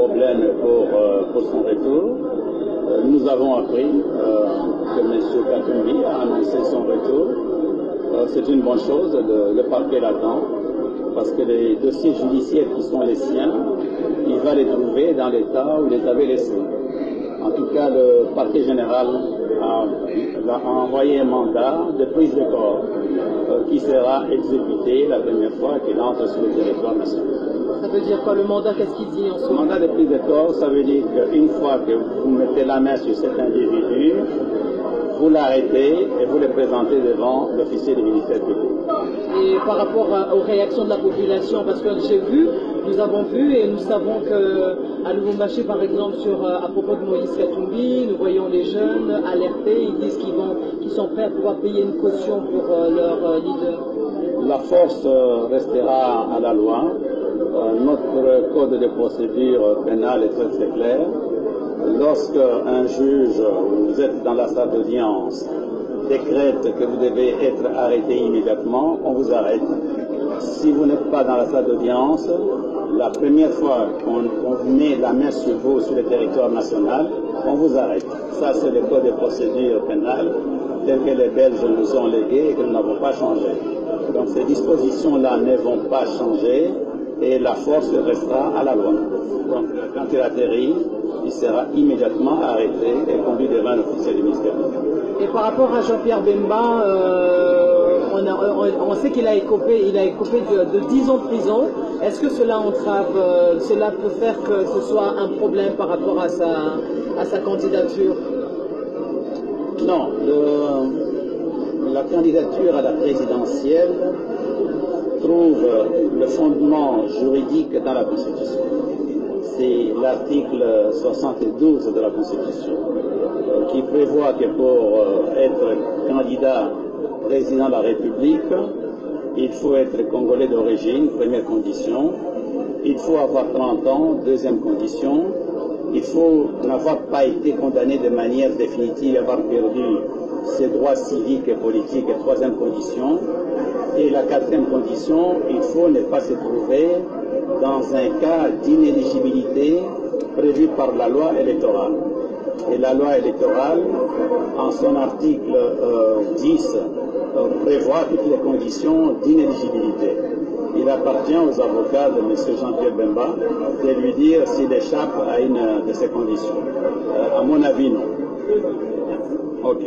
problème pour son retour. Nous avons appris que M. Katumbi a annoncé son retour. C'est une bonne chose, le parquet l'attend, parce que les dossiers judiciaires qui sont les siens, il va les trouver dans l'état où il les avait laissés. En tout cas, le parquet général a envoyé un mandat de prise de corps qui sera exécuté la première fois qu'il entre sur le territoire national. Ça veut dire quoi le mandat? Qu'est-ce qu'il dit en ce moment? Le mandat de prise de corps, ça veut dire qu'une fois que vous mettez la main sur cet individu, vous l'arrêtez et vous le présentez devant l'officier du ministère public. Et par rapport aux réactions de la population, parce que nous avons vu et nous savons qu'à Lubumbashi, par exemple, à propos de Moïse Katumbi, nous voyons les jeunes alertés, ils disent qu'ils sont prêts à pouvoir payer une caution pour leur leader. La force restera à la loi. Notre code de procédure pénale est très clair. Lorsque un juge, vous êtes dans la salle d'audience, décrète que vous devez être arrêté immédiatement, on vous arrête. Si vous n'êtes pas dans la salle d'audience, la première fois qu'on met la main sur vous sur le territoire national, on vous arrête. Ça, c'est le code de procédure pénale tel que les Belges nous ont légué et que nous n'avons pas changé. Donc ces dispositions-là ne vont pas changer et la force restera à la loi. Donc quand il atterrit, il sera immédiatement arrêté et conduit devant l'officier du ministère. Et par rapport à Jean-Pierre Bemba, on sait qu'il a écopé de 10 ans de prison. Est-ce que cela peut faire que ce soit un problème par rapport à sa candidature? Non, la candidature à la présidentielle trouve le fondement juridique dans la Constitution. C'est l'article 72 de la Constitution qui prévoit que pour être candidat président de la République, il faut être congolais d'origine, première condition. Il faut avoir 30 ans, deuxième condition. Il faut n'avoir pas été condamné de manière définitive, avoir perdu ses droits civiques et politiques, troisième condition. Et la quatrième condition, il faut ne pas se trouver dans un cas d'inéligibilité prévu par la loi électorale. Et la loi électorale, en son article 10, prévoit toutes les conditions d'inéligibilité. Il appartient aux avocats de M. Jean-Pierre Bemba de lui dire s'il échappe à une de ces conditions. À mon avis, non. Ok.